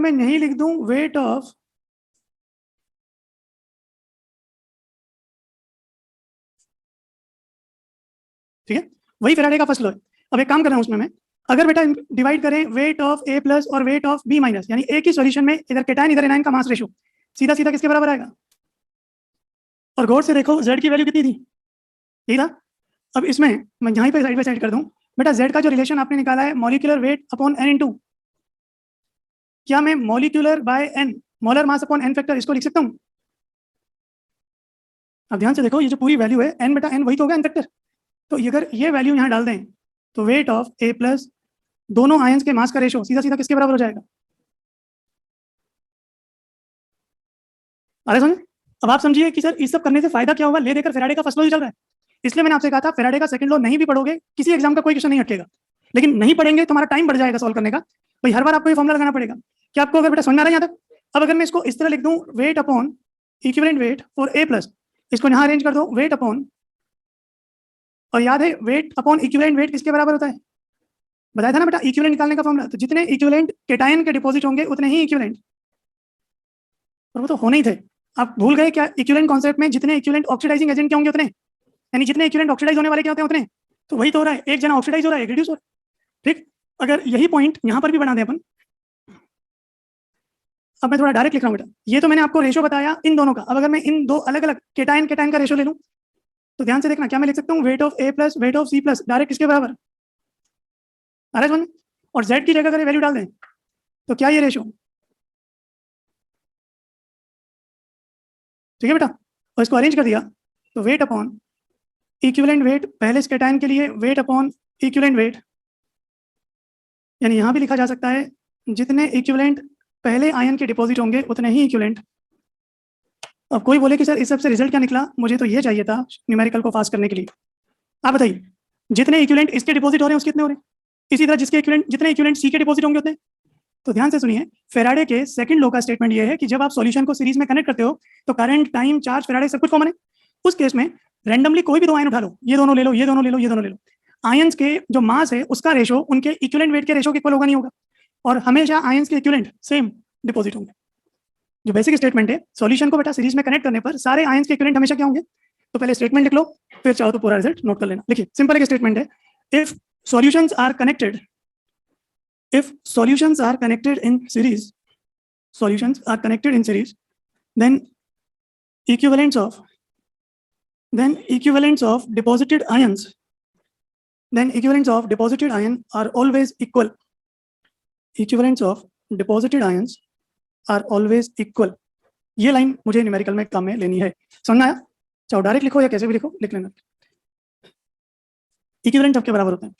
मैं नहीं लिख दूं वेट ऑफ ठीक है, वही फेराडे का फर्स्ट लॉ है। अब एक काम कर रहा हूं उसमें मैं, अगर बेटा डिवाइड करें वेट ऑफ ए प्लस और वेट ऑफ बी माइनस, यानी ए की सॉल्यूशन में इधर केटाइन इधर एनाइन का मास रेशो सीधा सीधा किसके बराबर आएगा? और गौर से देखो z की वैल्यू कितनी थी, यही था। अब इसमें मैं यहीं पे साइड बाय साइड कर दूं, बेटा z का जो रिलेशन आपने निकाला है molecular weight upon n into, क्या मैं molecular by n molar mass upon n factor इसको लिख सकता हूं? अब ध्यान से देखो, ये जो पूरी वैल्यू है n बटा n वही तो होगा n फैक्टर। तो अगर ये वैल्यू यहाँ डाल दें तो वेट ऑफ ए प्लस दोनों आयंस के मास का रेशो सीधा सीधा किसके बराबर हो जाएगा? अरे समझ, अब आप समझिए कि सर इस सब करने से फायदा क्या होगा, ले देकर फेराडे का फर्स्ट लॉ ही चल रहा है। इसलिए मैंने आपसे कहा था फेराडे का सेकंड लॉ नहीं भी पढ़ोगे किसी एग्जाम का कोई क्वेश्चन नहीं अटकेगा, लेकिन नहीं पढ़ेंगे तो हमारा टाइम बढ़ जाएगा सॉल्व करने का। भाई हर बार आपको ये फॉर्मुला लगाना पड़ेगा। क्या आपको अगर बेटा समझ में आ रहा है यहाँ तक? अब अगर मैं इसको इस तरह लिख दूं weight upon equivalent weight for a plus, इसको यहाँ अरेंज कर दो वेट अपॉन, और याद है वेट अपॉन इक्विवेलेंट वेट किसके बराबर होता है? बताया था ना बेटा इक्विवेलेंट निकालने का फॉर्मुला, तो जितने इक्विवेलेंट केटायन के डिपॉजिट होंगे उतने ही इक्विवेलेंट, और वो तो होने ही थे। आप भूल गए क्या इक्विवेलेंट कॉन्सेप्ट में जितने इक्विवेलेंट ऑक्सीडाइजिंग एजेंट के होंगे उतने, यानी जितने इक्विवेलेंट ऑक्सीडाइज होने वाले क्या होते हैं उतने, तो वही तो हो रहा है, एक जना ऑक्सीडाइज हो रहा है एक रिड्यूस हो रहा है। ठीक, अगर यही पॉइंट यहाँ पर भी बना दें अपन, अब मैं थोड़ा डायरेक्ट लिख रहा हूँ बेटा, ये तो मैंने आपको रेशो बताया इन दोनों का। अब अगर मैं इन दो अलग अलग केटायन केटायन का रेशो ले लूँ तो ध्यान से देखना, क्या मैं लिख सकता हूँ weight of A plus weight of C plus direct किसके बराबर? अरे समझ, और जेड की जगह अगर वैल्यू डाल दें तो क्या ये रेशो, ठीक है बेटा, और इसको अरेंज कर दिया तो वेट अपॉन इक्विवेलेंट वेट, पहले केटायन के लिए वेट अपॉन इक्विवेलेंट वेट, यानी यहाँ भी लिखा जा सकता है जितने इक्विवेलेंट पहले आयन के डिपॉजिट होंगे उतने ही इक्विवेलेंट। अब कोई बोले कि सर इस सबसे रिजल्ट क्या निकला, मुझे तो ये चाहिए था न्यूमेरिकल को फास्ट करने के लिए। आप बताइए, जितने इक्विवेलेंट इसके डिपॉजिट हो रहे हैं उसके कितने हो रहे हैं, इसी तरह जिसके इक्विवेलेंट जितने इक्विवेलेंट सी के डिपॉजिट होंगे उतने। तो ध्यान से सुनिए, फेराडे के सेकंड लॉ का स्टेटमेंट ये है कि जब आप सॉल्यूशन को सीरीज में कनेक्ट करते हो तो करंट टाइम चार्ज फेराडे सब कुछ कॉमन है। उस केस में रैंडमली कोई भी दो आयन उठा लो, ये दोनों ले लो, ये दोनों ले लो, ये दोनों ले लो, आयंस के जो मास है उसका रेशो उनके इक्विवेलेंट वेट के रेशो के इक्वल होगा नहीं होगा, और हमेशा आयंस के इक्विवेलेंट सेम डिपॉजिट होंगे। जो बेसिक स्टेटमेंट है, सॉल्यूशन को बेटा सीरीज में कनेक्ट करने पर सारे आयंस के इक्विवेलेंट हमेशा क्या होंगे? तो पहले स्टेटमेंट लिख लो, फिर चाहो तो पूरा रिजल्ट नोट कर लेना। देखिए सिंपल एक स्टेटमेंट है, if solutions are connected, if solutions are connected in series, solutions are connected in series, then equivalents of deposited ions, then equivalents of deposited ion are always equal, equivalents of deposited ions are always equal। ये line मुझे numerical में काम में लेनी है, समझना आया? चाहो डायरेक्ट लिखो या कैसे भी लिखो, लिख लेना। इक्विवेलेंट सबके बराबर होते हैं।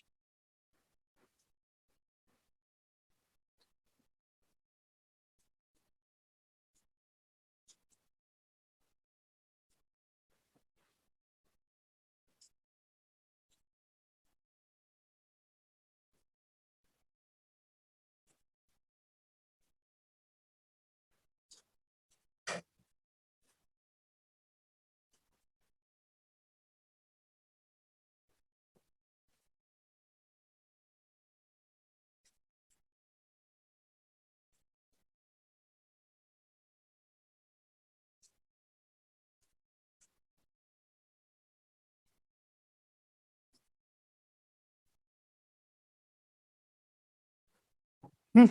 हम्म,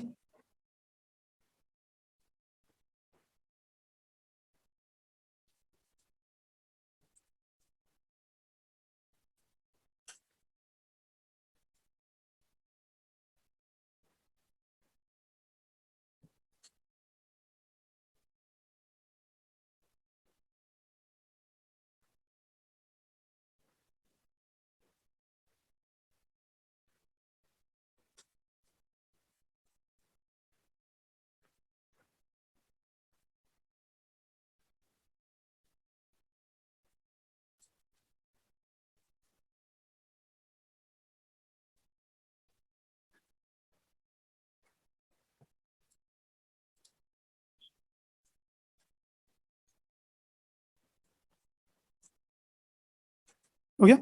हो गया।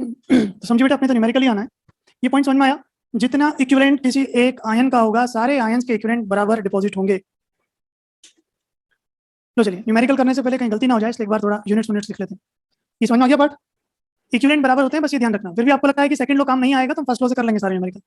तो समझिए बेटा, अपने तो न्यूमेरिकली आना है। ये पॉइंट समझ में आया? जितना इक्विवेलेंट किसी एक आयन का होगा, सारे आयंस के इक्विवेलेंट बराबर डिपॉजिट होंगे। लो चलिए, न्यूमेरिकल करने से पहले कहीं गलती ना हो जाए, इसलिए एक बार थोड़ा यूनिट्स लिख लेते हैं। ये समझ में आ गया पार्ट? इक्विवेलेंट बराबर होते हैं, बस ये ध्यान रखना। फिर भी आपको लगता है कि सेकंड लो काम नहीं आएगा, तो हम फर्स्ट लो से कर लेंगे सारे न्यूमेरिकल।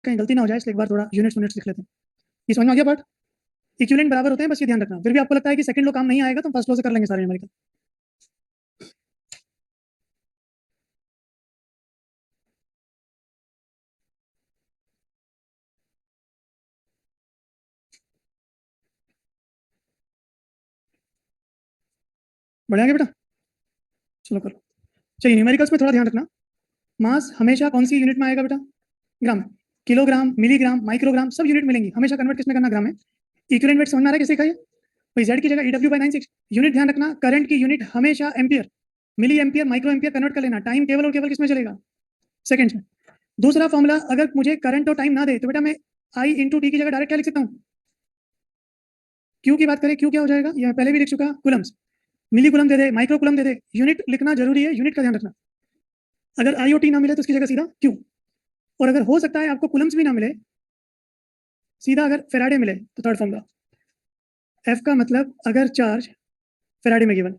कहीं गलती ना हो जाए, इसलिए एक बार थोड़ा यूनिट्स लिख लेते हैं। ये समझ में आ गया पार्ट? इक्विवेलेंट बराबर होते हैं, बस ये ध्यान रखना। फिर भी आपको लगता है कि सेकंड लो काम नहीं आएगा, तो हम फर्स्ट लो से कर लेंगे सारे न्यूमेरिकल। बढ़िया बेटा, चलो करो। चलिए, न्यूमेरिकल्स में थोड़ा ध्यान रखना। मास हमेशा कौन सी यूनिट में आएगा बेटा? ग्राम। किलोग्राम, मिलीग्राम, माइक्रोग्राम, सब यूनिट मिलेंगी। हमेशा कन्वर्ट किसमें करना? ग्राम में। इक्विवेलेंट वेट समझ में आ रहा है किसे का? ये जेड की जगह EW/96। यूनिट ध्यान रखना, करंट की यूनिट हमेशा ampere, milli ampere, micro ampere convert कर लेना। टाइम केवल और केवल किसमें चलेगा? सेकंड्स में। दूसरा फॉर्मूला, अगर मुझे करंट और टाइम ना दे तो बेटा मैं I इंटू टी की जगह डायरेक्ट क्या लिख सकता हूँ? क्यू की बात करें, क्यू क्या हो जाएगा? यह पहले भी लिख चुका, कुलम्स। मिली कुलम दे दे, माइक्रो कुलम दे दे, यूनिट लिखना जरूरी है, यूनिट का ध्यान रखना। अगर आई और टी ना मिले तो उसकी जगह सीधा क्यू। और अगर हो सकता है आपको कुलम्स भी ना मिले, सीधा अगर फेराडे मिले तो थर्ड फॉर्मूला, एफ का मतलब अगर चार्ज फेराडे में गिवन।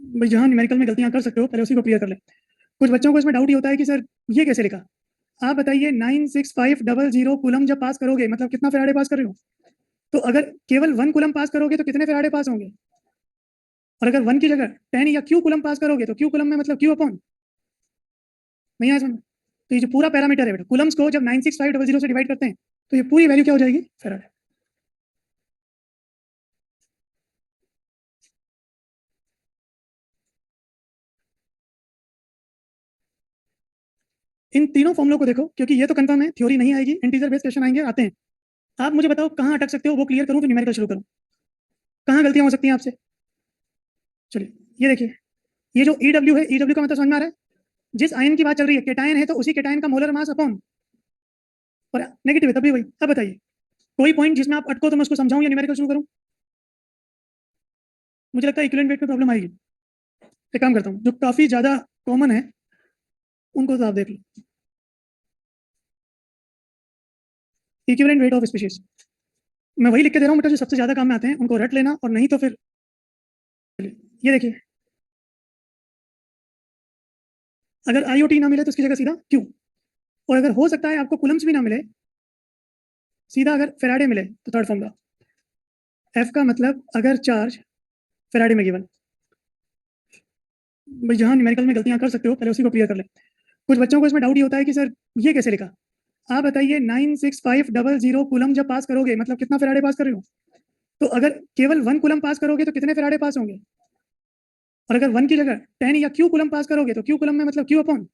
भाई जहां न्यूमेरिकल में गलतियां कर सकते हो, पहले उसी को क्लियर कर ले। कुछ बच्चों को इसमें डाउट ये होता है कि सर ये कैसे लिखा? आप बताइए, 96500 कूलम जब पास करोगे, मतलब कितना फेराडे पास कर रहे हो? तो अगर केवल 1 कूलम पास करोगे तो कितने फेराडे पास होंगे? और अगर 1 की जगह 10 या क्यू कूलम पास करोगे तो क्यू कूलम में मतलब क्यू अपॉन, नहीं आया समझ? तो ये जो पूरा पैरामीटर है बेटा, कूलम्स को जब 96500 से डिवाइड करते हैं तो ये पूरी वैल्यू क्या हो जाएगी? फेराडे। इन तीनों फॉर्मुलों को देखो, क्योंकि ये तो कंफर्म है थ्योरी नहीं आएगी, इंटीजर बेस्ड क्वेश्चन आएंगे, आते हैं। आप मुझे बताओ कहाँ अटक सकते हो, वो क्लियर करूं फिर न्यूमेरिकल शुरू करूं? कहाँ गलतियां हो सकती हैं आपसे? चलिए, ये देखिए, ये जो EW है, EW का मतलब समझ में आ रहा है? जिस आयन की बात चल रही है, केटायन है तो उसी केटायन का मोलर मास अपॉन, और नेगेटिव है तब भी वही। अब बताइए कोई पॉइंट जिसमें आप अटको तो मैं उसको समझाऊं या न्यूमेरिकल शुरू करूं? मुझे लगता है इक्विवेलेंट वेट में प्रॉब्लम आएगी। एक काम करता हूं, जो काफी ज्यादा कॉमन है उनको तो आप देख लो। इक्विवेलेंट वेट ऑफ स्पीशीज मैं वही लिख के दे रहा हूं बेटा जो सबसे ज्यादा काम में आते हैं, उनको रट लेना, और नहीं तो फिर ये देखिए, अगर आई और टी ना मिले तो उसकी जगह सीधा क्यू। और अगर हो सकता है आपको कुलम्स भी ना मिले, सीधा अगर फेराडे मिले तो थर्ड फॉर्मूला, एफ का मतलब अगर चार्ज फेराडे में गिवन। भाई जहां न्यूमेरिकल में गलतियां कर सकते हो, पहले उसी को क्लियर कर ले। कुछ बच्चों को इसमें डाउट ये होता है कि सर ये कैसे लिखा? आप बताइए, 96500 कूलम जब पास करोगे, मतलब कितना फेराडे पास कर रहे हो? तो अगर केवल 1 कूलम पास करोगे तो कितने फेराडे पास होंगे? और अगर 1 की जगह 10 या क्यू कूलम पास करोगे तो क्यू कूलम में मतलब क्यू अपॉन,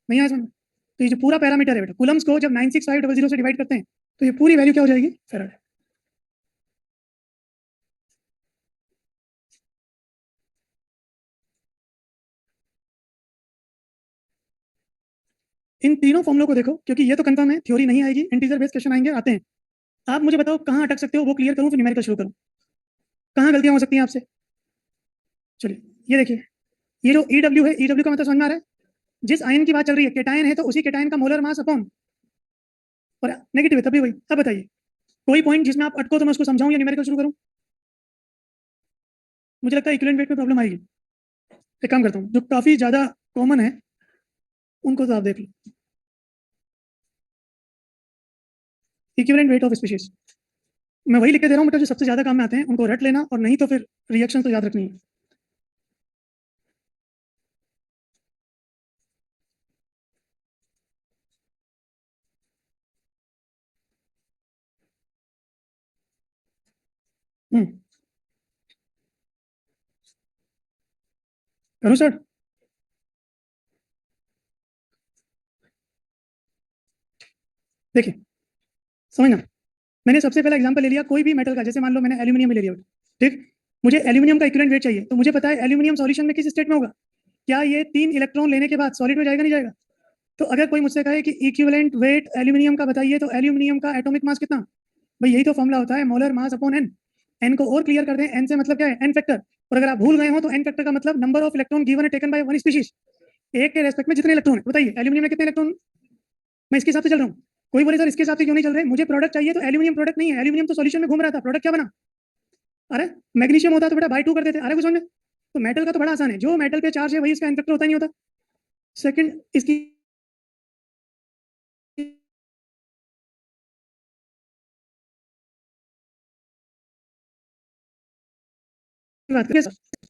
नहीं आया समझ? तो ये जो पूरा पैरामीटर है बेटा, कूलम्स को जब 96500 से डिवाइड करते हैं तो ये पूरी वैल्यू क्या हो जाएगी? फेराडे। इन तीनों फॉर्मुलों को देखो, क्योंकि ये तो कंफर्म है थ्योरी नहीं आएगी, इंटीजर बेस्ड क्वेश्चन आएंगे, आते हैं। आप मुझे बताओ कहाँ अटक सकते हो, वो क्लियर करूं फिर न्यूमेरिकल शुरू करूं? कहाँ गलतियां हो सकती हैं आपसे? चलिए, ये देखिए, ये जो EW है, EW का मतलब समझ में आ रहा है? जिस आयन की बात चल रही है, केटायन है तो उसी केटायन का मोलर मास अपॉन, और नेगेटिव है तब भी वही। अब बताइए कोई पॉइंट जिसमें आप अटको तो मैं उसको समझाऊं या न्यूमेरिकल शुरू करूं? मुझे लगता है इक्विवेलेंट वेट में प्रॉब्लम आएगी। एक काम करता हूं, जो काफी ज्यादा कॉमन है उनको तो आप देख लो। इक्विवेलेंट वेट ऑफ स्पीशीज मैं वही लिख के दे रहा हूं, मतलब जो सबसे ज्यादा काम में आते हैं उनको रट लेना, और नहीं तो फिर रिएक्शन तो याद रखनी है। करूं सर? देखिए समझना, मैंने सबसे पहला एग्जांपल ले लिया कोई भी मेटल का, जैसे मान लो मैंने एल्यूमिनियम ले लिया, ठीक। मुझे एल्यूमिनियम का इक्विवेलेंट वेट चाहिए, तो मुझे पता है एल्यूमिनियम सॉल्यूशन में किस स्टेट में होगा। क्या ये 3 इलेक्ट्रॉन लेने के बाद सॉलिड में जाएगा, नहीं जाएगा? तो अगर कोई मुझसे कहे कि इक्विवेलेंट वेट एल्यूमिनियम का बताइए, तो एल्यूमिनियम का एटॉमिक मास कितना? भाई यही तो फॉर्मूला होता है, molar mass upon n. N को और क्लियर कर दें, एन से मतलब क्या है? N factor. और अगर आप भूल गए हो तो एन फैक्टर का मतलब number of electron given and taken by one species. एक के रेस्पेक्ट में जितने इलेक्ट्रॉन है, बताइए एल्यूमिनियम में कितने इलेक्ट्रॉन? मैं इसके हिसाब से चल रहा हूँ। कोई बोले सर इसके हिसाब से क्यों नहीं चल रहे? मुझे प्रोडक्ट चाहिए, तो एल्यूमिनियम प्रोडक्ट नहीं है, एल्यूमिनियम तो सॉल्यूशन में घूम रहा था, प्रोडक्ट क्या बना? अरे मैग्नीशियम होता तो बेटा बाई 2 कर देते। अरे कुछ समझे? तो मेटल का तो बड़ा आसान है, जो मेटल पे चार्ज है वही इसका इन्फेक्टर होता ही नहीं होता। सेकंड इसकी बात करें,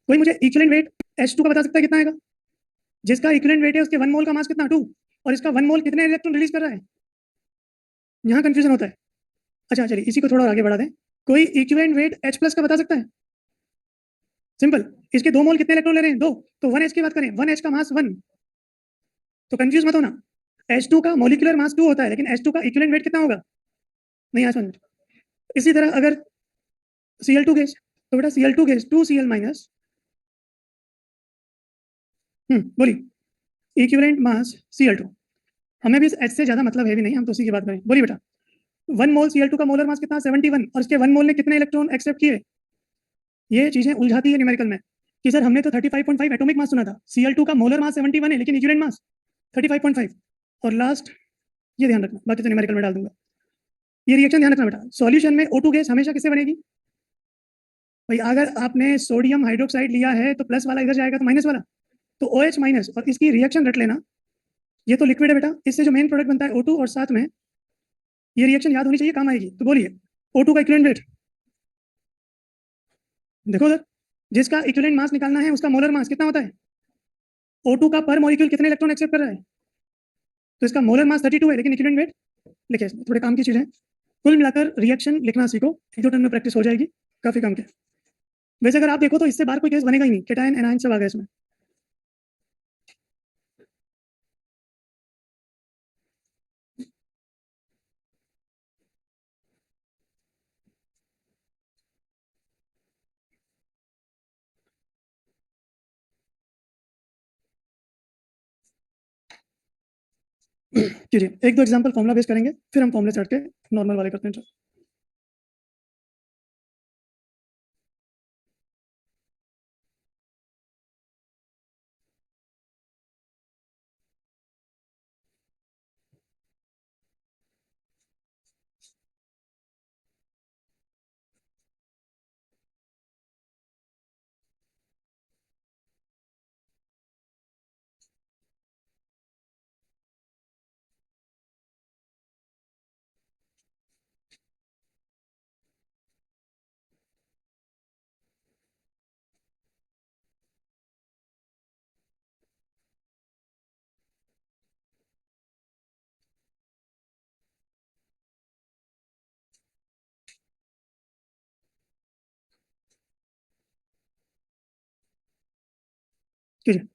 कोई मुझे इक्विवेलेंट वेट H2 का बता सकता है कितना आएगा? जिसका इक्विवेलेंट वेट है उसके 1 मोल का मास कितना? 2। और इसका 1 मोल कितने इलेक्ट्रॉन रिलीज कर रहा है? यहाँ कंफ्यूजन होता है। अच्छा चलिए इसी को थोड़ा और आगे बढ़ा दें। कोई इक्विवेलेंट वेट H प्लस का बता सकता है? सिंपल, इसके 2 मोल कितने इलेक्ट्रॉन ले रहे हैं? 2। तो 1H की बात करें, 1H का मास 1। तो कंफ्यूज मत होना, H2 का मॉलिक्यूलर मास 2 होता है, लेकिन H2 का इक्विवेलेंट वेट कितना होगा? नहीं आज समझ। इसी तरह अगर Cl2 गैस, तो बेटा Cl2 गैस 2Cl माइनस, बोलिए इक्विवेलेंट मास Cl2। हमें भी H से ज्यादा मतलब है भी नहीं, हम तो उसी की बात करें। बोलिए बेटा 1 मोल Cl2 का मोलर मास कितना? 71। और इसके 1 मोल ने कितने इलेक्ट्रॉन एक्सेप्ट किए? ये चीजें उलझाती है न्यूमेरिकल में कि सर हमने तो 35.5 एटॉमिक मास सुना था, Cl2 का मोलर मास 71 है, लेकिन इक्विवेलेंट मास 35.5। और लास्ट ये ध्यान रखना, बाकी तो न्यूमेरिकल में डाल दूंगा। ये रिएक्शन ध्यान रखना बेटा, सॉल्यूशन में O2 गैस हमेशा किससे बनेगी? भाई अगर आपने सोडियम हाइड्रोक्साइड लिया है तो प्लस वाला इधर जाएगा तो माइनस वाला, तो OH माइनस, और इसकी रिएक्शन रट लेना। ये तो लिक्विड है बेटा, इससे जो मेन प्रोडक्ट बनता है O2, और साथ में ये रिएक्शन याद होनी चाहिए, काम आएगी। तो बोलिए O2 का इक्विवेलेंट वेट देखो सर, जिसका इक्विवेलेंट मास निकालना है उसका मोलर मास कितना होता है? O2 का पर मॉलिक्यूल कितने इलेक्ट्रॉन एक्सेप्ट कर रहा है? तो इसका मोलर मास 32 है, लेकिन इक्विवेलेंट वेट लिखे इसमें। थोड़े काम की चीजें, कुल मिलाकर रिएक्शन लिखना सीखो, एक दो टर्म में प्रैक्टिस हो जाएगी, काफी काम के। वैसे अगर आप देखो तो इससे बाहर कोई केस बनेगा ही नहीं, केटायन एनायन सब आ गए इसमें। कीजिए एक दो एग्जांपल फॉर्मुला बेस करेंगे, फिर हम फॉर्मुले से हट के नॉर्मल वाले करते हैं। कीजिए।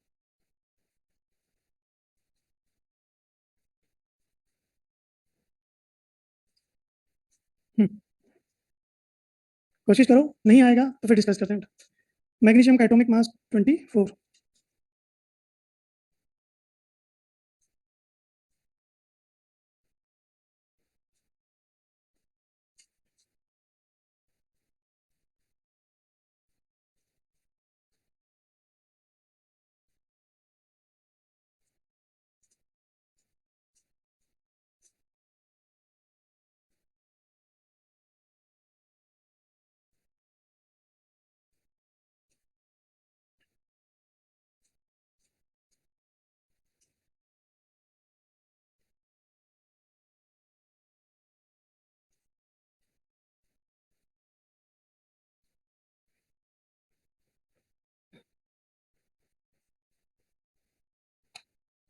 कोशिश करो, नहीं आएगा तो फिर डिस्कस करते हैं। मैग्नीशियम का एटॉमिक मास 24।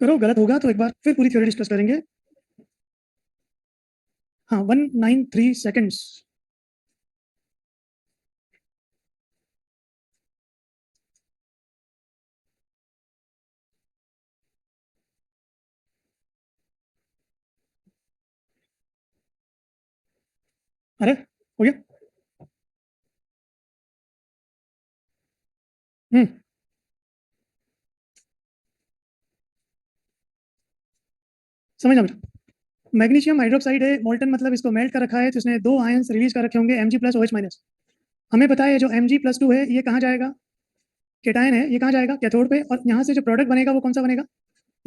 करो, गलत होगा तो एक बार फिर पूरी थ्योरी डिस्कस करेंगे। हाँ, 193 सेकेंड्स। अरे हो गया। हम्म, समझना बेटा। मैग्नीशियम हाइड्रोक्साइड है, मोल्टन मतलब इसको मेल्ट कर रखा है, तो इसने दो आयंस रिलीज कर रखे होंगे, Mg प्लस OH माइनस। हमें पता है जो Mg+2 है ये कहाँ जाएगा, केटायन है, ये कहाँ जाएगा, कैथोड पे, और यहाँ से जो प्रोडक्ट बनेगा वो कौन सा बनेगा,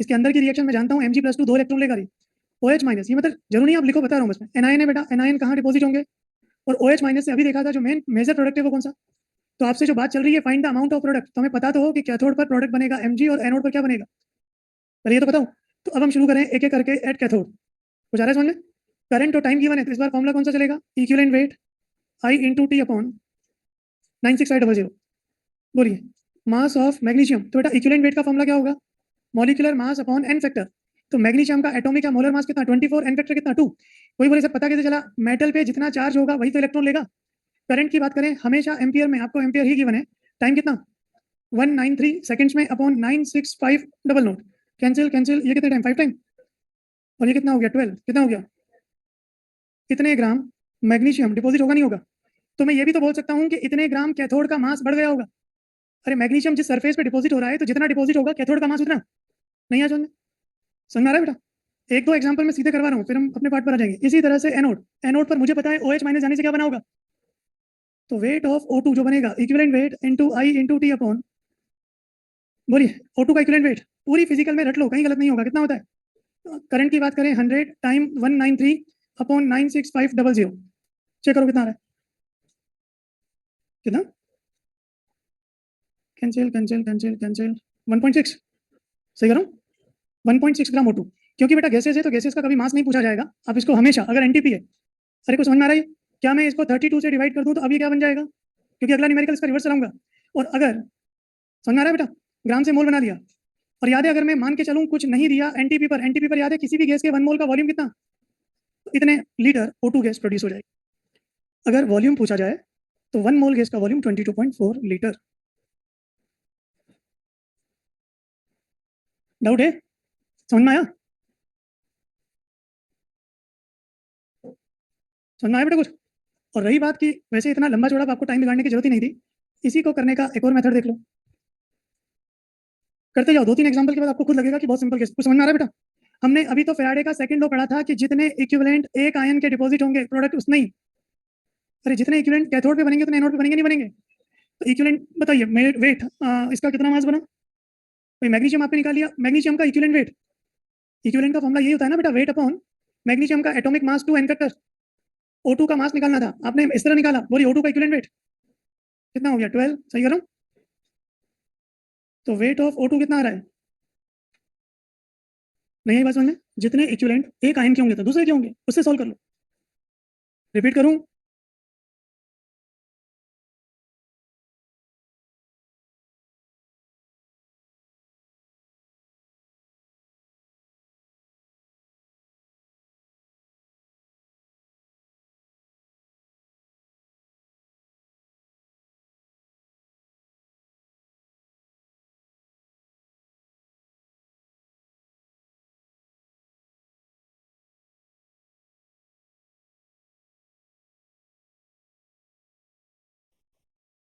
इसके अंदर की रिएक्शन में जानता हूँ, Mg+2 दो इलेक्ट्रॉन लेगा, OH माइनस, ये मतलब जरूरी नहीं आप लिखो, बता रहा हूँ बस मैं। एनायन है बेटा, एनायन कहाँ डिपोजिट होंगे, और OH माइनस से अभी देखा था जो मेन मेजर प्रोडक्ट है वो कौन सा। तो आपसे जो बात चल रही है find the amount of product, तो हमें पता तो हो कि कैथोड पर प्रोडक्ट बनेगा Mg और एनोड पर क्या बनेगा, पहले ये तो बताओ। तो अब हम शुरू करें एक एक करके एट कैथोड। कुछ आ रहा है समझ में। करंट और टाइम गिवन है, तो इस बार फॉर्मूला कौन सा चलेगा, equivalent weight I × T upon 96500। बोलिए, मास ऑफ मैग्नीशियम, तो बेटा इक्विवेलेंट वेट का फॉर्मूला क्या होगा, molecular mass upon n factor. तो मैग्नीशियम का एटॉमिक या मोलर मास कितना, 24, एन फैक्टर कितना 2। कोई बोले सर पता कैसे चला, मेटल पे जितना चार्ज होगा वही तो इलेक्ट्रॉन लेगा। करंट की बात करें हमेशा एम्पियर में, आपको एम्पियर ही गिवन है। टाइम कितना, 193 सेकंड्स में upon 965 double note. Cancel cancel, ये कितने टाइम, 5 टाइम, और ये कितना हो गया 12, कितना हो गया, कितने ग्राम मैग्नीशियम डिपॉजिट होगा, नहीं होगा। तो मैं ये भी तो बोल सकता हूँ कि इतने ग्राम कैथोड का मास बढ़ गया होगा। अरे मैग्नीशियम जिस सरफेस पे डिपॉजिट हो रहा है, तो जितना डिपॉजिट होगा कैथोड का मास उतना। नहीं आ समझ, समझ में आ रहा है बेटा। एक दो एग्जांपल में सीधे करवा रहा हूँ, फिर हम अपने पार्ट पर आ जाएंगे। इसी तरह से एनोड, एनोड पर मुझे पता है OH माइनस जाने से क्या बना होगा, तो वेट ऑफ O2 जो बनेगा, equivalent weight into I × T upon, बोलिए O2 का इक्विवेलेंट वेट, पूरी फिजिकल में रट लो कहीं गलत नहीं होगा, कितना होता है। करंट की बात करें 100 टाइम 193 अपॉन 96500, चेक करो कितना आ रहा है, कितना, कैंसिल कैंसिल कैंसिल कैंसिल, 1.6, सही करो, 1.6 ग्राम O2। क्योंकि बेटा गैसेस है तो गैसेस का कभी मास नहीं पूछा जाएगा, आप इसको हमेशा, अगर एनटीपी है, अरे को समझ में आ रहा है, क्या मैं इसको 32 से डिवाइड कर दूं तो अब ये क्या बन जाएगा, क्योंकि अगला न्यूमेरिकल इसका रिवर्स चलाऊंगा। और अगर, समझ में आ रहा है बेटा, ग्राम से मोल बना दिया। और याद है अगर मैं मान के चलूं कुछ नहीं दिया एनटीपी पर, एनटीपी पर याद है किसी भी गैस के 1 मोल का वॉल्यूम कितना, तो इतने लीटर O2 गैस प्रोड्यूस हो जाएगी। अगर वॉल्यूम पूछा जाए तो 1 मोल गैस का वॉल्यूम 22.4 लीटर। डाउट है, समझ में आया, समझ में आया बेटा कुछ। और रही बात की वैसे इतना लंबा चौड़ा आपको टाइम बिगाड़ने की जरूरत ही नहीं थी, इसी को करने का एक और मेथड देख लो, करते जाओ, दो तीन एग्जांपल के बाद आपको खुद लगेगा कि बहुत सिंपल केस। कुछ समझ में आ रहा है बेटा। हमने अभी तो फैराडे का सेकंड लॉ पढ़ा था कि जितने इक्विवेलेंट एक आयन के डिपॉजिट होंगे प्रोडक्ट उतने ही, अरे जितने इक्विवेलेंट कैथोड पे बनेंगे उतने एनोड पे बनेंगे नहीं बनेंगे। तो इक्विवेलेंट बताइए, वेट इसका कितना मास बना, भाई मैग्नीशियम आपने निकाल लिया, मैग्नीशियम का इक्विवेलेंट वेट, इक्विवेलेंट का फॉर्मूला यही होता है ना बेटा, वेट अपॉन मैग्नीशियम का atomic mass two n factor. O2 का मास निकालना था, आपने इस तरह निकाला, बोलिए O2 का इक्विवेलेंट वेट कितना हो गया, 12, सही करो। तो वेट ऑफ O2 कितना आ रहा है, नहीं आई बात समझ में। जितने इक्विवेलेंट एक आयन के होंगे तो दूसरे के होंगे, उससे सॉल्व कर लो। रिपीट करूं,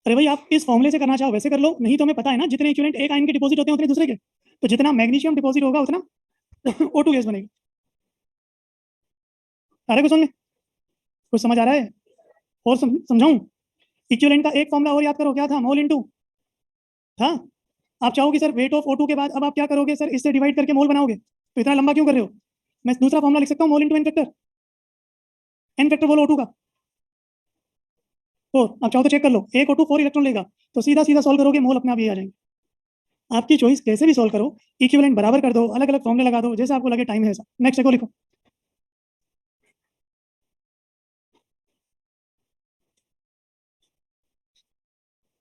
अरे भाई आप इस फॉर्मूले से करना चाहो वैसे कर लो, नहीं तो हमें पता है ना जितने इक्विवेलेंट एक आयन के डिपॉजिट होते हैं उतने दूसरे के, तो जितना मैग्नीशियम डिपॉजिट होगा उतना O2 गैस बनेगी। आ रहा है कुछ समझ में, कुछ समझ आ रहा है, और समझाऊं। इक्विवेलेंट का एक फॉर्मूला और याद करो, क्या था, मोल इनटू था। आप चाहोगे सर वेट ऑफ O2 के बाद अब आप क्या करोगे सर, इससे डिवाइड करके मोल बनाओगे, तो इतना लंबा क्यों कर रहे हो। मैं दूसरा फॉर्मूला लिख सकता हूँ, mole into n factor, n factor बोलो O2 का। तो आप चाहो तो चेक कर लो, एक O2 4 इलेक्ट्रॉन लेगा, तो सीधा सीधा सॉल्व करोगे मोल अपने आप ही आ जाएंगे। आपकी चॉइस, कैसे भी सॉल्व करो, इक्विवेलेंट बराबर कर दो, अलग अलग फॉर्मूले लगा दो, जैसे आपको लगे, टाइम है ऐसा। नेक्स्ट देखो, लिखो।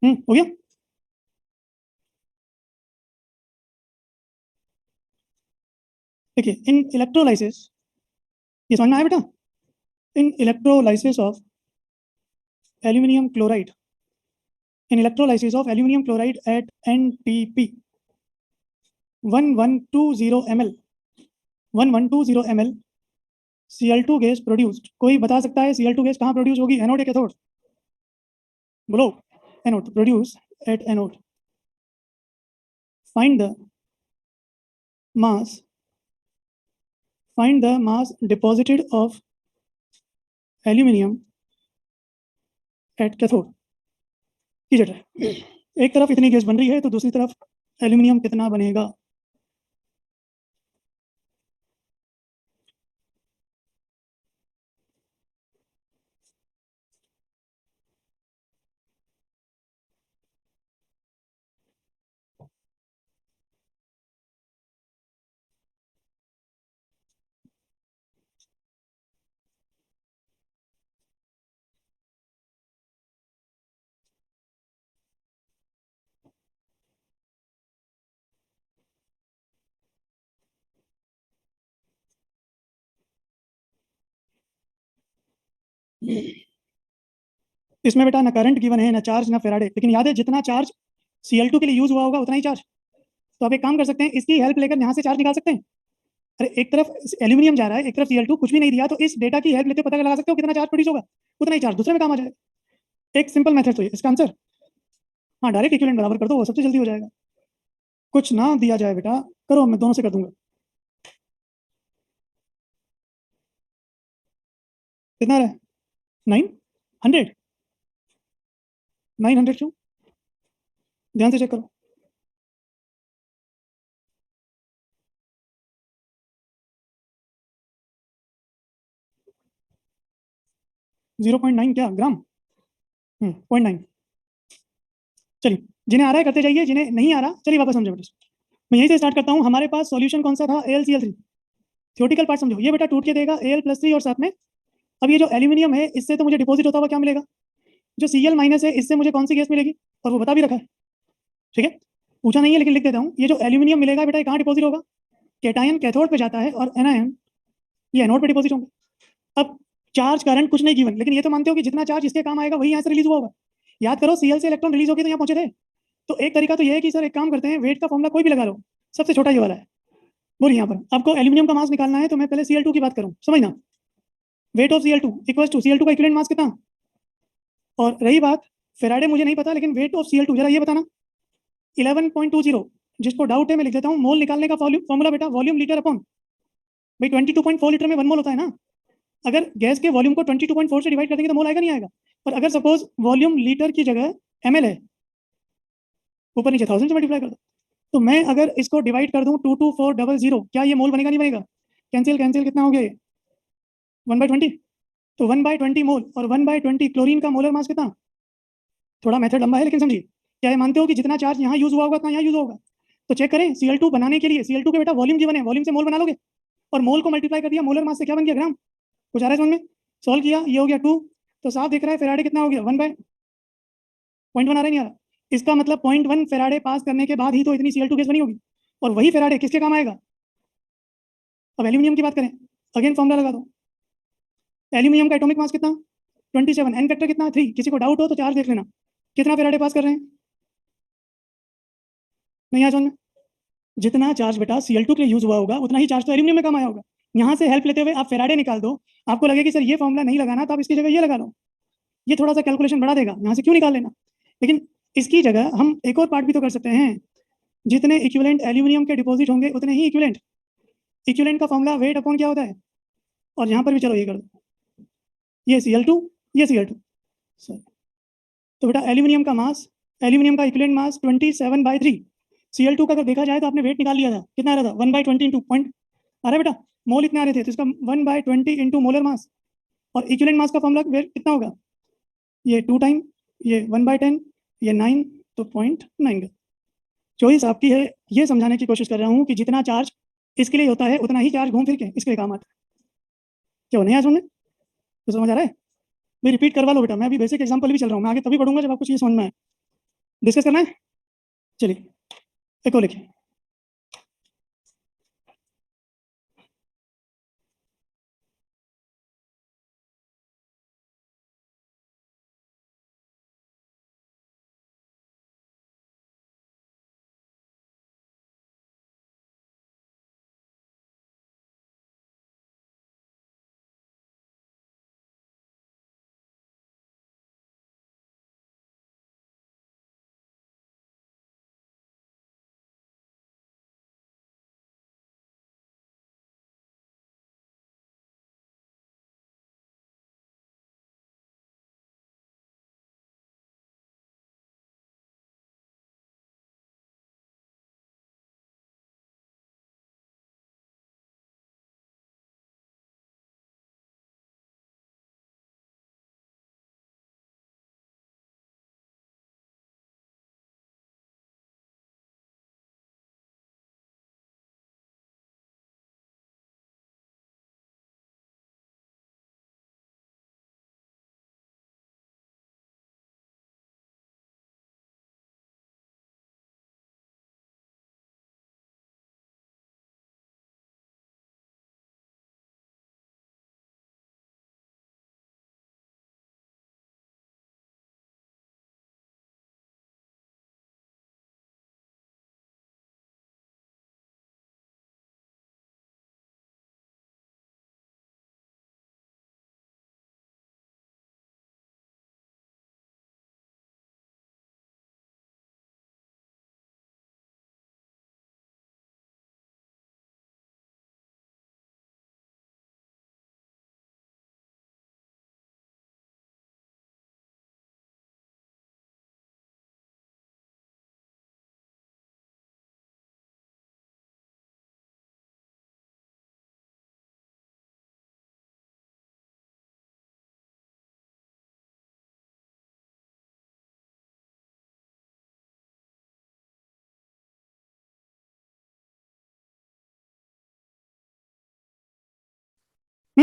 हो गया। देखिए इन इलेक्ट्रोलाइसिस, ये समझ में आया बेटा, in electrolysis of aluminium chloride, in electrolysis of aluminum chloride at NTP 1120 ml 1120 ml Cl2 gas produced. कोई बता सकता है Cl2 गैस कहाँ प्रोड्यूस होगी, एनोड या कैथोड? बोलो। Anode produce at anode. Find the mass deposited of aluminium at cathode. एक तरफ इतनी गैस बन रही है तो दूसरी तरफ एल्यूमिनियम कितना बनेगा? इसमें बेटा ना करंट गिवन है, ना चार्ज, ना फेराडे, लेकिन याद है जितना चार्ज Cl2 के लिए यूज हुआ होगा उतना ही चार्ज। तो अब एक काम कर सकते हैं, इसकी हेल्प लेकर यहाँ से चार्ज निकाल सकते हैं। अरे एक तरफ एल्यूमिनियम जा रहा है, एक तरफ Cl2, कुछ भी नहीं दिया, तो इस डेटा की हेल्प लेते पता लगा सकते हो कितना चार्ज प्रोड्यूस होगा, उतना ही चार्ज दूसरे में काम आ जाएगा। एक सिंपल मेथड तो ये इसका आंसर। हाँ डायरेक्ट इक्विवेलेंट बराबर कर दो, वो सबसे जल्दी हो जाएगा। कुछ ना दिया जाए बेटा, करो, मैं दोनों से कर दूंगा। कितना है? 900। 900 क्यों? ध्यान से चेक करो। 0.9 क्या ग्राम? 0.9। चलिए, जिन्हें आ रहा है करते जाइए, जिन्हें नहीं आ रहा चलिए वापस समझो बेटा। मैं यहीं से स्टार्ट करता हूँ। हमारे पास सॉल्यूशन कौन सा था? AlCl3। थ्योरेटिकल पार्ट समझो, ये बेटा टूट के देगा Al+3 और साथ में अब ये जो एल्यूमिनियम है इससे तो मुझे डिपॉजिट होता हुआ क्या मिलेगा? जो Cl- है इससे मुझे कौन सी गैस मिलेगी? और वो बता भी रखा है, ठीक है, पूछा नहीं है लेकिन लिख देता हूँ। ये जो एल्यूमिनियम मिलेगा बेटा कहाँ डिपॉजिट होगा? कैटायन कैथोड पे जाता है और एनायन ये एनोड पे डिपॉजिट होंगे। अब चार्ज करंट कुछ नहीं गिवन, लेकिन ये तो मानते हो कि जितना चार्ज इसके काम आएगा वही यहाँ से रिलीज हुआ होगा। याद करो Cl से इलेक्ट्रॉन रिलीज होकर तो यहाँ पहुंचे थे। तो एक तरीका तो ये है कि सर एक काम करते हैं, वेट का फॉर्मुला कोई भी लगा लो, सबसे छोटा ये वाला है। बोलिए यहाँ पर आपको एल्यूमिनियम का मास निकालना है, तो मैं पहले Cl2 की बात करूँ, समझना। Weight of Cl2 equal to Cl2 का इक्विवेलेंट मास कितना? और रही बात फेराडे, मुझे नहीं पता, लेकिन वेट ऑफ Cl2 जरा ये बताना। 11.20। जिसको डाउट है मैं लिख देता हूँ। मोल निकालने का फॉर्मूला बेटा वॉल्यूम लीटर अपॉन, भाई 22.4 लीटर में 1 मोल होता है ना। अगर गैस के वॉल्यूम को 22.4 से डिवाइड कर देंगे तो मोल आएगा नहीं आएगा? और अगर सपोज वॉल्यूम लीटर की जगह ml है, ऊपर नीचे 1000 से मल्टीप्लाई कर दो। तो मैं अगर इसको डिवाइड कर दूं 22400, क्या ये मोल बनेगा नहीं बनेगा? कैंसिल कैंसिल, कितना हो गया ये? 1/20। तो 1/20 मोल और 1/20 क्लोरीन का मोलर मास कितना? थोड़ा मेथड लंबा है लेकिन समझिए। क्या ये मानते हो कि जितना चार्ज यहाँ यूज हुआ होगा उतना यहाँ यूज होगा? तो चेक करें, Cl2 बनाने के लिए Cl2 के बेटा वॉल्यूम गिवन है, वॉल्यूम से मोल बना लोगे और मोल को मल्टीप्लाई कर दिया मोलर मास से, क्या बन गया? ग्राम। कुछ आ रहा है समझ में? सॉल्व किया, ये हो गया 2, तो साफ दिख रहा है फेराडे कितना हो गया? 1/0.1 आ रहा है, नहीं आ रहा? इसका मतलब 0.1 फेराडे पास करने के बाद ही तो इतनी Cl2 गैस बनी होगी, और वही फेराडे किसके काम आएगा? अब एल्यूमिनियम की बात करें, अगेन फॉर्मुला लगा दो। एल्यूमिनियम का एटॉमिक मास कितना? 27, एन फैक्टर कितना? 3। किसी को डाउट हो तो चार्ज देख लेना, कितना फेराडे पास कर रहे हैं? नहीं आ समझ में? जितना चार्ज बेटा Cl2 के लिए यूज हुआ होगा उतना ही चार्ज तो एल्यूमिनियम में कम आया होगा। यहाँ से हेल्प लेते हुए आप फेराडे निकाल दो। आपको लगे कि सर ये फॉर्मुला नहीं लगाना, तो आप इसकी जगह ये लगा लो, ये थोड़ा सा कैलकुलेशन बढ़ा देगा, यहाँ से क्यों निकाल लेना। लेकिन इसकी जगह हम एक और पार्ट भी तो कर सकते हैं, जितने इक्विवेलेंट एल्यूमिनियम के डिपॉजिट होंगे उतने ही इक्विवेलेंट, इक्विवेलेंट का फॉर्मुला वेट अपॉन क्या होता है? और यहाँ पर भी चलो ये कर दो, ये Cl2, ये Cl2 सर। तो बेटा एल्यूमिनियम का मास, एल्यूमिनियम का इक्विवेलेंट मास 27/3। Cl2 का अगर देखा जाए तो आपने वेट निकाल लिया था, कितना आ रहा था? 1/20 इंटू पॉइंट आ रहा है बेटा, मोल इतने आ रहे थे, तो इसका 1/20 इंटू मोलर मास, और इक्विवेलेंट मास का फॉर्मुला वेट कितना होगा? ये 2 टाइम, ये 1/10, ये 9, तो 0.9। चॉइस आपकी है। ये समझाने की कोशिश कर रहा हूँ कि जितना चार्ज इसके लिए होता है उतना ही चार्ज घूम फिर के इसके लिए काम आता है। क्यों नहीं आया सुनने? तो समझ आ रहा है? मैं रिपीट करवा लो बेटा, मैं अभी बेसिक एग्जांपल भी चल रहा हूँ, मैं आगे तभी पढ़ूंगा जब आपको चीज़ समझ में आए। डिस्कस करना है? चलिए एक और लिखिए।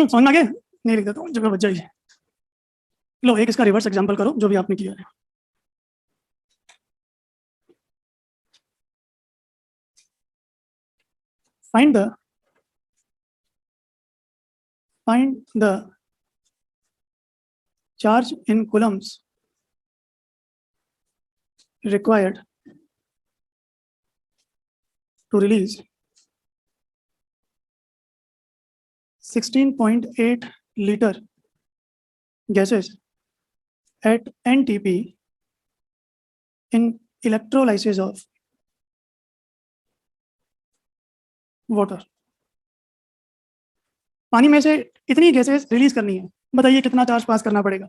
समझ में आ गया? नहीं लिख देता हूँ, जगह बच जाएगी। लो एक इसका रिवर्स एग्जांपल करो जो भी आपने किया है। Find the charge in Coulomb's required to release 16.8 liter gases at NTP in electrolysis of water। पानी में से इतनी गैसेस रिलीज करनी है, बताइए कितना चार्ज पास करना पड़ेगा?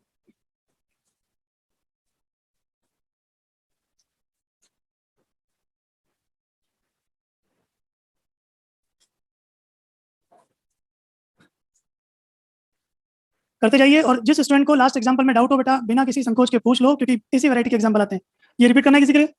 करते जाइए, और जिस स्टूडेंट को लास्ट एग्जांपल में डाउट हो बेटा बिना किसी संकोच के पूछ लो, क्योंकि इसी वैरायटी के एग्जांपल आते हैं। ये रिपीट करना है किसी के लिए?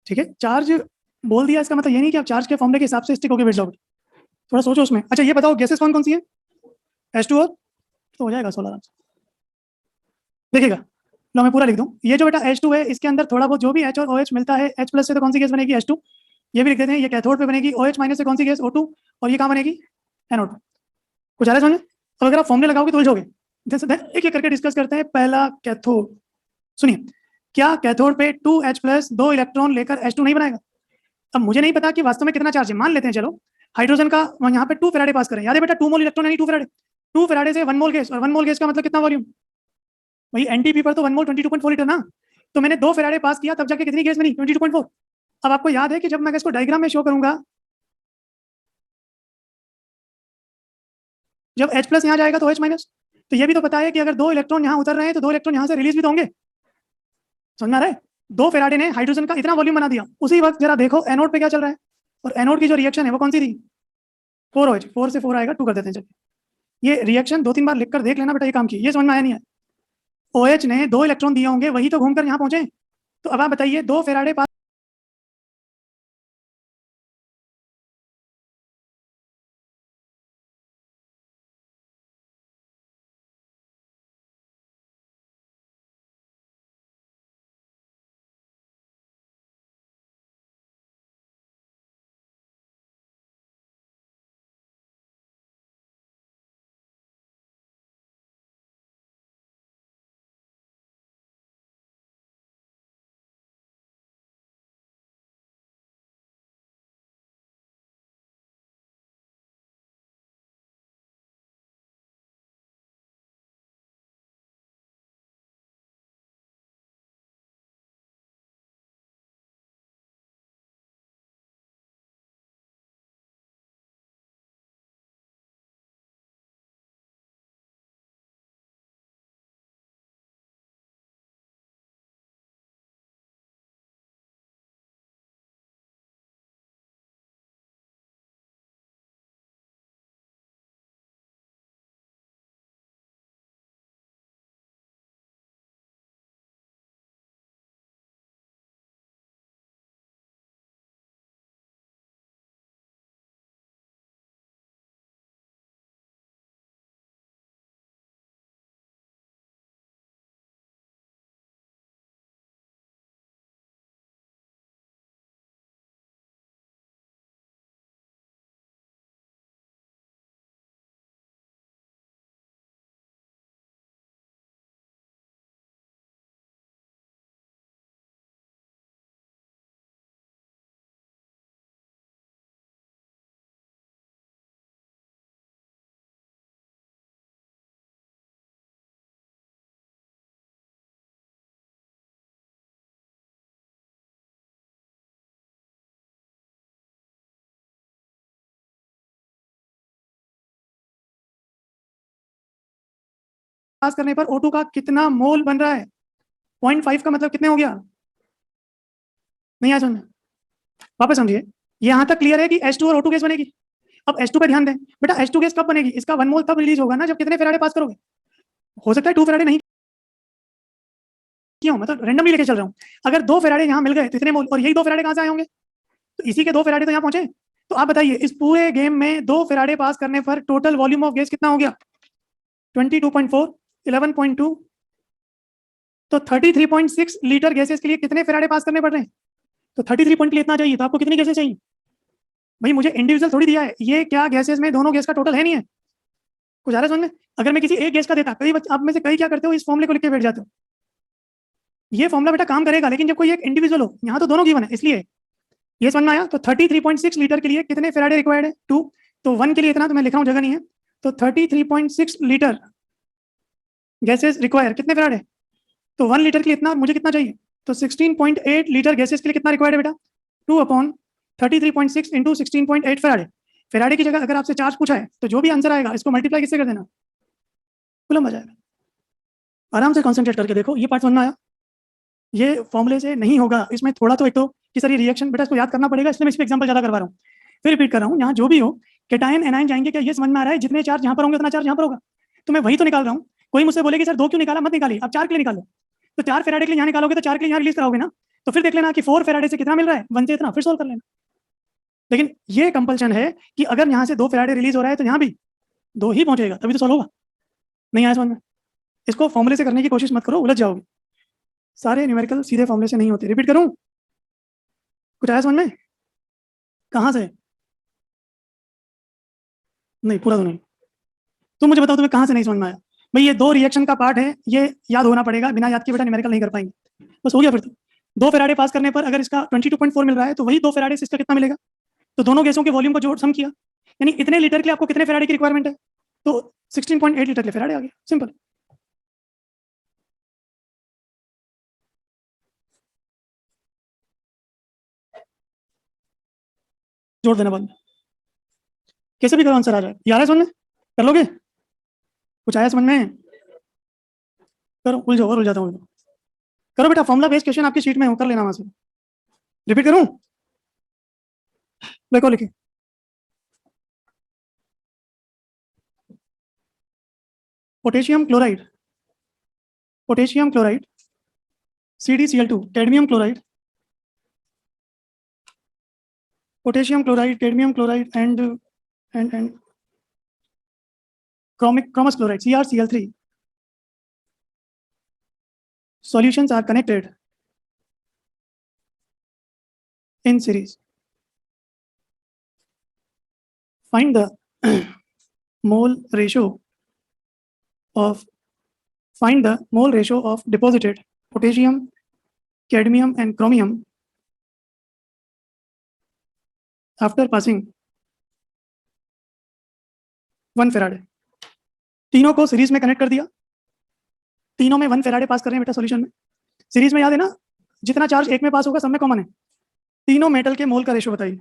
ठीक है, चार्ज बोल दिया, इसका मतलब ये नहीं कि आप चार्ज के फॉर्मूले के हिसाब से स्टिक होकर बैठ जाओगे। थोड़ा सोचो उसमें। अच्छा ये बताओ गैसेस कौन कौन सी है? H2 और तो हो जाएगा 16। देखिएगा, लो मैं पूरा लिख दूं। ये जो बेटा H2 है, इसके अंदर थोड़ा बहुत जो भी H और OH मिलता है, H प्लस से तो कौन सी गैस बनेगी? H2। ये भी लिख देते हैं, ये कैथोड पे बनेगी। OH माइनस से कौन सी गैस? O2। और ये कहाँ बनेगी? एनोड पे। कुछ आ रहा है समझ में? अब अगर आप फॉर्मूले लगाओगे तो उलझोगे। जैसे एक एक करके डिस्कस करते हैं। पहला कैथोड, सुनिए, क्या कैथोड पे 2H प्लस 2 इलेक्ट्रॉन लेकर H2 नहीं बनाएगा? अब मुझे नहीं पता कि वास्तव में कितना चार्ज है, मान लेते हैं चलो हाइड्रोजन का यहाँ पे 2 फैराडे पास करें। याद है बेटा 2 मोल इलेक्ट्रॉन यानी 2 फैराडे। 2 फैराडे से 1 मोल गैस, और 1 मोल गैस का मतलब कितना वॉल्यूम? वही एनटीपी पर तो 1 मोल 22.4 लीटर ना। तो मैंने 2 फैराडे पास किया तब जाके कितनी गैस बनी? 22.4। अब आपको याद है कि जब मैं इसको डायग्राम में शो करूंगा, जब H प्लस यहाँ जाएगा तो OH माइनस। तो ये भी तो पता है कि अगर 2 इलेक्ट्रॉन यहाँ उतर रहे हैं तो 2 इलेक्ट्रॉन यहाँ से रिलीज भी तो होंगे। समझ में आ रहा है? 2 फैराडे ने हाइड्रोजन का इतना वॉल्यूम बना दिया। उसी वक्त जरा देखो एनोड पे क्या चल रहा है, और एनोड की जो रिएक्शन है वो कौन सी थी? 4OH। 4 से 4 आएगा, 2 कर देते हैं। चलिए ये रिएक्शन 2-3 बार लिखकर देख लेना बेटा, ये काम की। ये समझ में आया नहीं है? OH ने 2 इलेक्ट्रॉन दिए होंगे, वही तो घूमकर यहाँ पहुंचे। तो अब आप बताइए 2 फैराडे पास पास करने पर O2 का कितना मोल बन रहा है? 0.5 का मतलब कितने हो गया? नहीं आया समझ में? वापस समझिए, यहां तक क्लियर है कि H2 और O2 गैस बनेगी। अब H2 पे ध्यान दें बेटा, H2 गैस कब बनेगी? इसका 1 मोल तब रिलीज होगा ना जब कितने फेराडे पास करोगे। हो सकता है 2 फेराडे नहीं क्यों, मतलब रैंडमली लेके चल रहा हूँ। अगर 2 फेराडे यहाँ मिल गए तो इतने मोल, और यही 2 फेराडे कहाँ से आए होंगे? तो इसी के 2 फेराडे तो यहाँ पहुंचे। तो आप बताइए इस पूरे गेम में 2 फेराडे पास करने पर टोटल वॉल्यूम ऑफ गैस कितना हो गया? 22.4, 11.2, तो 33.6 लीटर गैसेस के लिए कितने फेराडे पास करने पड़ रहे हैं? तो 33 पॉइंट के लिए इतना चाहिए, तो आपको कितनी गैसेस चाहिए भाई? मुझे इंडिविजुअल थोड़ी दिया है, ये क्या गैसेस में दोनों गैस का टोटल है नहीं है। कुछ आ रहा है समझ में? अगर मैं किसी एक गैस का देता, कई आप में से कई क्या करते हो, इस फॉर्मूले को लिख के बैठ जाते हो। ये फॉर्मूला बेटा काम करेगा, लेकिन जब कोई एक इंडिविजुअल हो, यहाँ तो दोनों गिवन है, इसलिए ये समझ में आया। तो 33.6 लीटर के लिए कितने फेराडे रिक्वायर्ड है? 2। तो 1 के लिए इतना, तो मैं लिख रहा हूँ, जगह नहीं है। तो 33.6 लीटर गैसेस रिक्वायर कितने फेराडे? तो 1 लीटर के लिए इतना, मुझे कितना चाहिए? तो 16.8 लीटर गैसेस के लिए कितना रिक्वायर्ड है बेटा? 2/33.6 इंटू 16.8 फेराडे। फेराडे की जगह अगर आपसे चार्ज पूछा है तो जो भी आंसर आएगा इसको मल्टीप्लाई किससे कर देना? कूलम आ जाएगा। आराम से कॉन्सेंट्रेट करके देखो, ये पार्ट समझ में आया? ये फॉर्मूले से नहीं होगा, इसमें थोड़ा तो एक तो कि सर ये रिएक्शन बेटा इसको याद करना पड़ेगा, इसलिए मैं इस पर एग्जाम्पल ज्यादा करवा रहा हूँ। फिर रिपीट कर रहा हूँ, यहाँ जो भी हो कैटायन एनायन जाएंगे, क्या ये समझ में आ रहा है? जितने चार्ज यहाँ पर होंगे उतना चार्ज यहाँ पर होगा। तो मैं वही तो निकाल रहा हूँ। कोई मुझसे बोले कि सर 2 क्यों निकाला? मत निकालिए, आप 4 के लिए निकालो। तो 4 फेराडे के लिए यहाँ निकालोगे तो 4 के लिए यहाँ रिलीज कराओगे ना, तो फिर देख लेना कि 4 फेराडे से कितना मिल रहा है, 1 से इतना, फिर सोल्व कर लेना। लेकिन ये कंपल्शन है कि अगर यहाँ से 2 फेराडे रिलीज हो रहा है तो यहाँ भी 2 ही पहुंचेगा, तभी तो सोल्व होगा। नहीं आया समझ में? इसको फॉर्मूले से करने की कोशिश मत करो, उलझ जाओगे। सारे न्यूमेरिकल सीधे फॉर्मूले से नहीं होते। रिपीट करूं? कुछ आया समझ में? कहाँ से? नहीं, पूरा तो नहीं। तुम मुझे बताओ तुम्हें कहाँ से नहीं समझ में आया? भाई ये 2 रिएक्शन का पार्ट है, ये याद होना पड़ेगा, बिना याद किए बेटा न्यूमेरिकल नहीं कर पाएंगे। बस हो गया फिर तो। 2 फेराडे पास करने पर अगर इसका 22.4 मिल रहा है तो वही 2 फेराडे से इसका कितना मिलेगा? तो दोनों गैसों के वॉल्यूम को जोड़ सम किया, यानी इतने लीटर के लिए आपको कितने फेराडे की रिक्वायरमेंट है? तो 16.8 लीटर के लिए फेराडे आ गया, सिंपल। जोड़ देना बाद में, कैसे भी करो आंसर आ जाए। यार है समझ में? कर लोगे? कुछ आया समझ में? करो, उलझो और उलझाता हूँ। करो बेटा, फॉर्मुला बेस्ड क्वेश्चन आपकी शीट में हो, कर लेना वहां से। रिपीट करूं? देखो लिखे, potassium chloride, potassium chloride, CdCl2, cadmium chloride, potassium chloride, cadmium chloride and chromous chloride, CrCl3. Solutions are connected in series. Find the mole ratio of deposited potassium, cadmium and chromium after passing 1 Faraday. तीनों को series में connect कर दिया, तीनों में 1 Faraday पास कर रहे हैं बेटा सॉल्यूशन में। सीरीज में याद है ना, जितना चार्ज एक में पास होगा सब में कॉमन है। तीनों मेटल के मोल का रेशियो बताइए।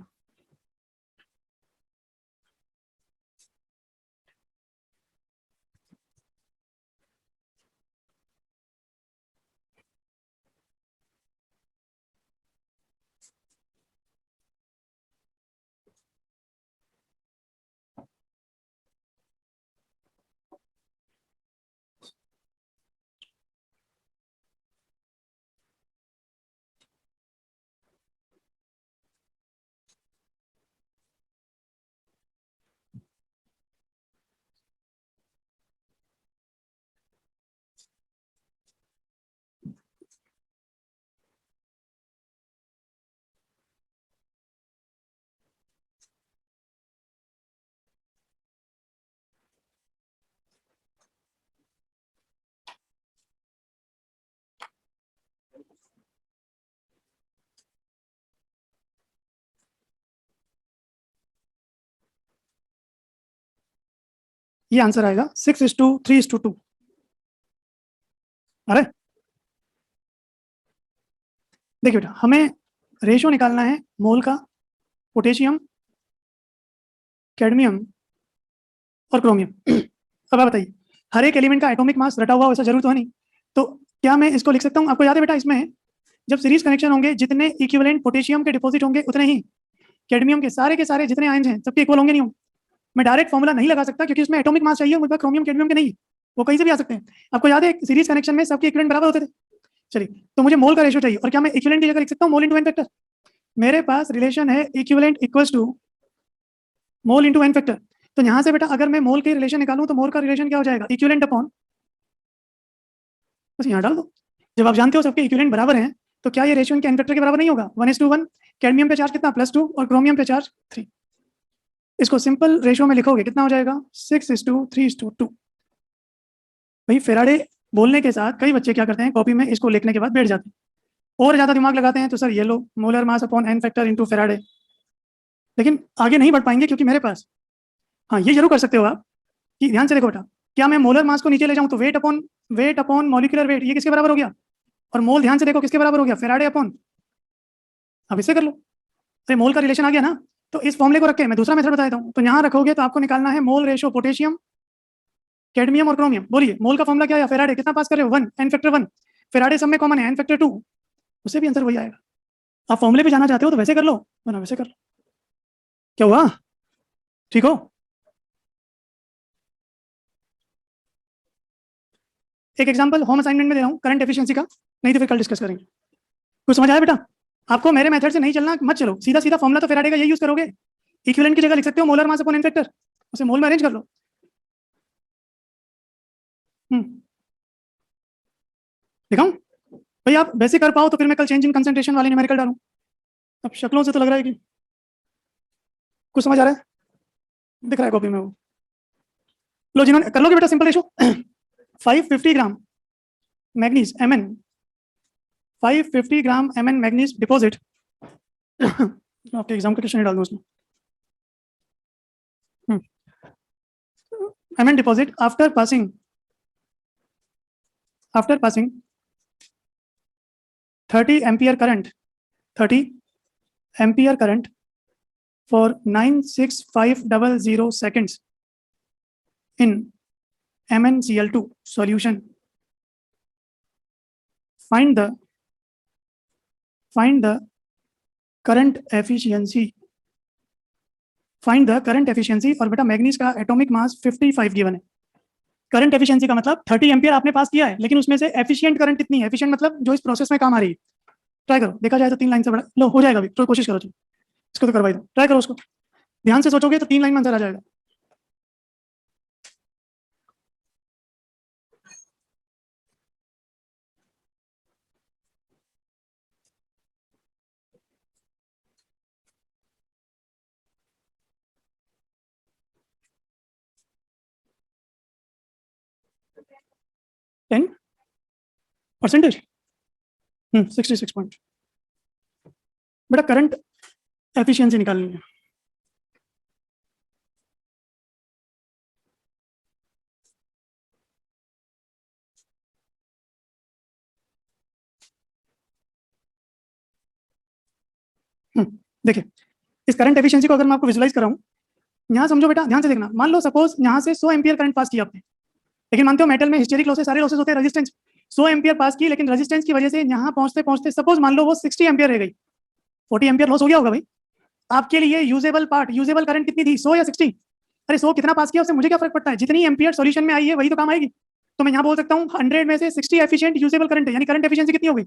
ये आंसर आएगा 6:3:2। अरे देखिए बेटा, हमें रेशियो निकालना है मोल का, पोटेशियम, कैडमियम और क्रोमियम। अब आप बताइए, हर एक एलिमेंट का एटॉमिक मास रटा हुआ वैसा जरूर तो है नहीं, तो क्या मैं इसको लिख सकता हूँ? आपको याद है बेटा इसमें जब सीरीज कनेक्शन होंगे जितने इक्विवेलेंट पोटेशियम के डिपॉजिट होंगे उतने ही कैडमियम के सारे जितने आयन्स हैं सबके इक्वल होंगे नहीं होंगे। मैं डायरेक्ट फॉर्मूला नहीं लगा सकता क्योंकि उसमें एटॉमिक मास चाहिए, मेरे पास क्रोमियम कैडमियम के नहीं, वो कहीं से भी आ सकते हैं। आपको याद है सीरीज कनेक्शन में सबके इक्विवेलेंट बराबर होते थे। चलिए, तो मुझे मोल का रेशियो चाहिए, और क्या मैं इक्विवेलेंट की जगह लिख सकता हूँ मोल इंटू एन फैक्टर? मेरे पास रिलेशन है equivalent equals to mole into n factor. तो यहाँ से बेटा अगर मैं मोल के रिलेशन निकालूं तो मोल का रिलेशन क्या हो जाएगा? इक्विवेलेंट अपॉन, बस यहाँ डाल दो। जब आप जानते हो सबके इक्विवेलेंट बराबर हैं तो क्या ये रेशियो इनके एन फैक्टर के बराबर नहीं होगा? 1:1। कैडमियम पे चार्ज कितना? +2, और क्रोमियम पे चार्ज 3। इसको सिंपल रेशियो में लिखोगे कितना हो जाएगा? 6:3:2। भाई फेराडे बोलने के साथ कई बच्चे क्या करते हैं, कॉपी में इसको लिखने के बाद बैठ जाते हैं और ज्यादा दिमाग लगाते हैं, तो सर ये लो molar mass upon n factor into Faraday. लेकिन आगे नहीं बढ़ पाएंगे क्योंकि मेरे पास, हाँ ये जरूर कर सकते हो आप कि ध्यान से देखो बेटा, क्या मैं मोलर मास को नीचे ले जाऊं तो वेट अपॉन मॉलिक्यूलर वेट ये किसके बराबर हो गया? और मोल ध्यान से देखो किसके बराबर हो गया? फेराडे अपॉन, अब इससे कर लो। तो मोल का रिलेशन आ गया ना, तो इस फॉर्मूले को रख के मैं दूसरा मेथड बता देता हूँ। तो यहाँ रखोगे तो आपको निकालना है मोल रेशियो पोटेशियम, कैडमियम और क्रोमियम। बोलिए मोल का फॉर्मूला क्या है? फेराडे कितना पास कर रहे हो? 1, एन फैक्टर 1। फेराडे सब में कॉमन है, एन फैक्टर 2, उससे भी आंसर वही आएगा। आप फॉर्मूले पे जाना चाहते हो तो वैसे कर लो, वरना वैसे कर लो। क्या हुआ? ठीक हो? एक एग्जांपल होम असाइनमेंट में दे रहा हूँ करंट एफिशिएंसी का, नहीं तो फिर कल डिस्कस करेंगे। कुछ समझ आया बेटा? आपको मेरे मेथड से नहीं चलना, मत चलो सीधा सीधा फॉर्मूला तो फेराडे का यही यूज करोगे। इक्विवेलेंट की जगह लिख सकते हो molar mass upon n factor, उसे मोल में अरेंज कर लो। दिखाऊं? भाई आप वैसे कर पाओ तो फिर मैं कल चेंज इन कंसंट्रेशन वाले न्यूमेरिकल डालूं। अब शक्लों से तो लग रहा है कि कुछ समझ आ रहा है, दिख रहा है कॉपी में वो। लो जिन्होंने कर लोगे बेटा सिंपल रेशो 550 ग्राम मैग्नीज Mn, 550 ग्राम Mn मैग्नीज डिपॉजिट आपके एग्जाम का क्वेश्चन ही डाल दो उसमें। Mn deposit after passing 30 ampere current, 30 ampere current for 96500 seconds in MnCl2 solution. Find the current efficiency. Find the current efficiency। और बेटा मैग्नीज का atomic मास 55 given है। Current efficiency का मतलब 30 एम्पियर आपने पास किया है, लेकिन उसमें से एफिशिएंट करंट कितनी है? एफिशिएंट मतलब जो इस प्रोसेस में काम आ रही है। ट्राई करो, देखा जाए तो 3 लाइन से बड़ा लो हो जाएगा भी, तो कोशिश करो तुम इसको तो करवाई दो, ट्राई करो उसको, ध्यान से सोचोगे तो 3 लाइन में आंसर आ जाएगा। Ten percentage 66 point. बेटा करंट एफिशिएंसी निकालनी है। देखिए इस करंट एफिशिएंसी को अगर मैं आपको विजुलाइज कराऊं, यहाँ समझो बेटा, ध्यान से देखना। मान लो सपोज यहाँ से 100 एम्पियर करंट पास किया आपने, लेकिन मानते हो मेटल में हिस्टेरिक लॉसेस, सारे लॉसेस होते हैं, रेजिस्टेंस 100 एम्पियर पास की, लेकिन रेजिस्टेंस की वजह से यहाँ पहुंचते पहुंचते सपोज मान लो वो 60 एम्पियर रह गई, 40 एम्पियर लॉस हो गया होगा भाई। आपके लिए यूजेबल पार्ट, यूजेबल करंट कितनी थी? 100 या 60? अरे 100 कितना पास किया उससे मुझे क्या फर्क पड़ता है, जितनी एम्पियर सॉल्यूशन में आई है वही तो काम आएगी। तो मैं यहाँ बोल सकता हूँ 100 में से 60 एफिशिएंट यूजेबल करंट है, यानी करंट एफिशिएंसी कितनी हो गई?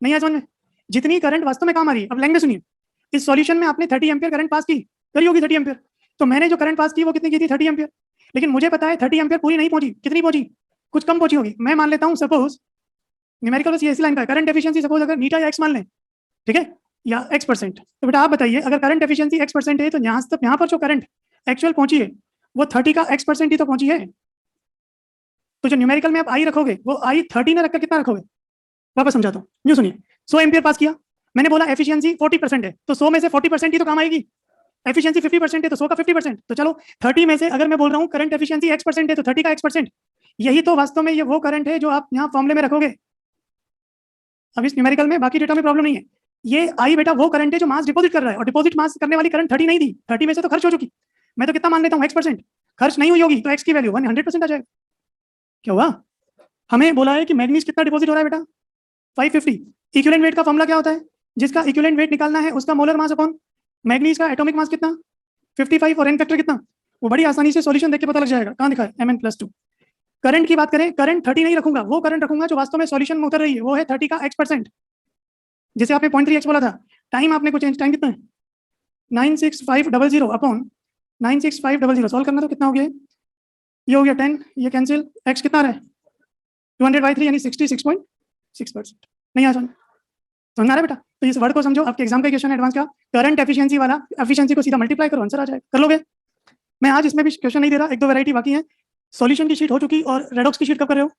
नहीं आ समझ में? जितनी करंट वास्तव में काम आ रही है। अब लाइन में सुनिए, इस सॉल्यूशन में आपने 30 एम्पियर करंट पास की, करी होगी 30 एम्पियर, तो मैंने जो करंट पास की वो कितनी की थी? 30 एम्पियर। लेकिन मुझे पता है 30 एम्पियर पूरी नहीं पहुंची, कितनी पहुंची? कुछ कम पहुंची होगी। मैं मान लेता हूं सपोज न्यूमेरिकल बस ये इसी लाइन का करंट एफिशिएंसी सपोज अगर नीटा या एक्स मान लें, ठीक है, या x%। तो बेटा आप बताइए अगर करंट एफिशिएंसी x% है तो यहाँ पर जो करंट एक्चुअल पहुंची है वो 30 का x% ही तो पहुंची है। तो जो न्यूमेरिकल में आप आई रखोगे वो आई 30 ना रखकर कितना रखोगे? वापस समझाता हूँ, यूं सुनिए। 100 एम्पियर पास किया, मैंने बोला एफिशिएंसी 40% है, तो 100 में से 40% ही तो काम आएगी। एफिशिएंसी 50% है तो 100 का 50%, तो चलो 30 में से अगर मैं बोल रहा हूँ करंट एफिशिएंसी x% है तो 30 का x%, यही तो वास्तव में ये वो करंट है जो आप यहाँ फॉर्मूले में रखोगे। अब इस न्यूमेरिकल में बाकी डेटा में प्रॉब्लम नहीं है। ये आई बेटा वो करंट है जो मास डिपॉजिट कर रहा है, और डिपॉजिट मास करने वाली करंट 30 नहीं थी, 30 में से तो खर्च हो चुकी। मैं तो कितना मान लेता हूँ x%, खर्च नहीं हुई होगी तो एक्स की वैल्यू 100% आ जाएगा। क्या हुआ? हमें बोला है कि मैग्नीज कितना डिपॉजिट हो रहा है बेटा 550। इक्विवेलेंट वेट का फॉर्मूला क्या होता है? जिसका इक्विवेलेंट वेट निकालना है उसका मोलर मास अपॉन मैग्नीज का एटॉमिक मास कितना 55 और एन फैक्टर कितना, वो बड़ी आसानी से सॉल्यूशन देख के पता लग जाएगा। कहाँ दिखा है? Mn+2। करंट की बात करें, करंट 30 नहीं रखूंगा, वो करंट रखूंगा जो वास्तव में सॉल्यूशन में उतर रही है, वो है 30 का x%। जैसे आपने 0.3x बोला था, टाइम आपने को चेंज, टाइम कितना है 96500 अपॉन 96500 सॉल्व करना तो कितना हो गया? ये हो गया 10, ये कैंसिल, x कितना रहा है 200/3 यानी 66.6%। नहीं आ समझ आ रहा है बेटा? तो इस वर्ड को समझो, आपके एग्जाम का क्वेश्चन एडवांस का करंट एफिशिएंसी वाला, एफिशिएंसी को सीधा मल्टीप्लाई करो, आंसर आ जाएगा। कर लोगे? मैं आज इसमें भी क्वेश्चन नहीं दे रहा, एक दो वैरायटी बाकी है। सॉल्यूशन की शीट हो चुकी और रेडॉक्स की शीट कब कर रहे हो?